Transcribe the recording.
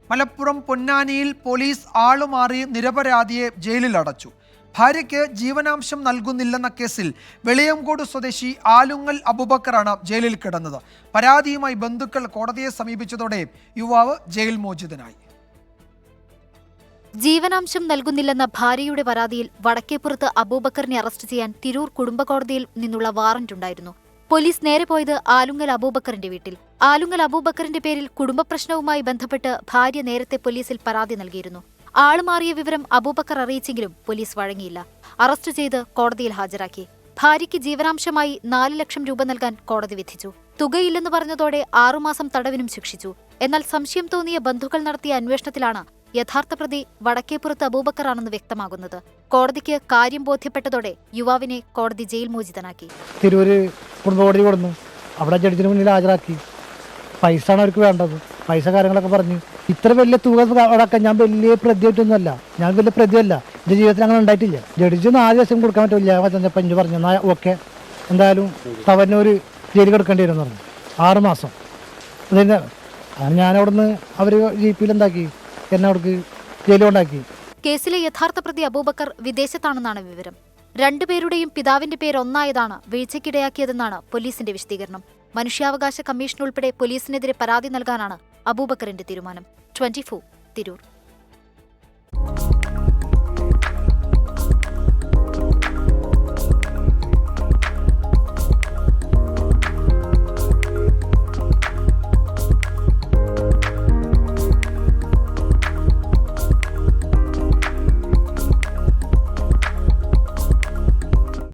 മലപ്പുറം പൊന്നാനിയിൽ പോലീസ് ആളുമാറി നിരപരാധിയെ ജയിലിൽ അടച്ചു. ഭാര്യയ്ക്ക് ജീവനാംശം നൽകുന്നില്ലെന്ന കേസിൽ വെളിയംകോട് സ്വദേശി ആലുങ്ങൽ അബൂബക്കറാണ് ജയിലിൽ കിടന്നത്. പരാതിയുമായി ബന്ധുക്കൾ കോടതിയെ സമീപിച്ചതോടെ യുവാവ് ജയിൽ മോചിതനായി. ജീവനാംശം നൽകുന്നില്ലെന്ന ഭാര്യയുടെ പരാതിയിൽ വടക്കേപ്പുറത്ത് അബൂബക്കറിനെ അറസ്റ്റ് ചെയ്യാൻ തിരൂർ കുടുംബ കോടതിയിൽ നിന്നുള്ള വാറന്റ് ഉണ്ടായിരുന്നു. പോലീസ് നേരെ പോയത് ആലുങ്ങൽ അബൂബക്കറിന്റെ വീട്ടിൽ. ആലുങ്ങൽ അബൂബക്കറിന്റെ പേരിൽ കുടുംബ പ്രശ്നവുമായി ബന്ധപ്പെട്ട് ഭാര്യ നേരത്തെ പോലീസിൽ പരാതി നൽകിയിരുന്നു. ആളുമാറിയ വിവരം അബൂബക്കർ അറിയിച്ചെങ്കിലും പോലീസ് വഴങ്ങിയില്ല. അറസ്റ്റ് ചെയ്ത് കോടതിയിൽ ഹാജരാക്കി. ഭാര്യയ്ക്ക് ജീവനാംശമായി 4 ലക്ഷം രൂപ നൽകാൻ കോടതി വിധിച്ചു. തുകയില്ലെന്ന് പറഞ്ഞതോടെ 6 മാസം തടവിനും ശിക്ഷിച്ചു. എന്നാൽ സംശയം തോന്നിയ ബന്ധുക്കൾ നടത്തിയ അന്വേഷണത്തിലാണ് യഥാർത്ഥ പ്രതി വടക്കേപ്പുറത്ത് അബൂബക്കറാണെന്ന് വ്യക്തമാകുന്നത്. കോടതിക്ക് കാര്യം ബോധ്യപ്പെട്ടതോടെ യുവാവിനെ കോടതി ജയിൽ മോചിതനാക്കി. തിരൂര് കുടുംബ കോടതി കൊടുന്നു. അവിടെ ജഡ്ജിന് മുന്നിൽ ഹാജരാക്കി. പൈസ ആണ് അവർക്ക് വേണ്ടത്. പൈസ കാര്യങ്ങളൊക്കെ പറഞ്ഞു. ഇത്ര വലിയ തുക അടക്കം ഞാൻ വലിയ പ്രതിയായിട്ടൊന്നുമല്ല. ഞാൻ വലിയ പ്രതിയല്ല. എൻ്റെ ജീവിതത്തിൽ അങ്ങനെ ഉണ്ടായിട്ടില്ല. ജഡ്ജി 4 ദിവസം കൊടുക്കാൻ പറ്റില്ല. പഞ്ച് പറഞ്ഞു എന്നാൽ ഓക്കെ, എന്തായാലും തവന്നൂർ ജയിലിൽ കിടക്കേണ്ടി വരും പറഞ്ഞു. 6 മാസം. അതിന് ഞാനവിടുന്ന് അവർ ജീപ്പിൽ എന്താക്കി എന്നെ അവിടേക്ക് ജയിലുണ്ടാക്കി. കേസിലെ യഥാർത്ഥ പ്രതി അബൂബക്കർ വിദേശത്താണെന്നാണ് വിവരം. രണ്ടുപേരുടെയും പിതാവിന്റെ പേര് ഒന്നായതാണ് വീഴ്ചയ്ക്കിടയാക്കിയതെന്നാണ് പോലീസിന്റെ വിശദീകരണം. മനുഷ്യാവകാശ കമ്മീഷൻ ഉൾപ്പെടെ പോലീസിനെതിരെ പരാതി നൽകാനാണ് അബൂബക്കറിന്റെ തീരുമാനം. 24 തിരൂർ.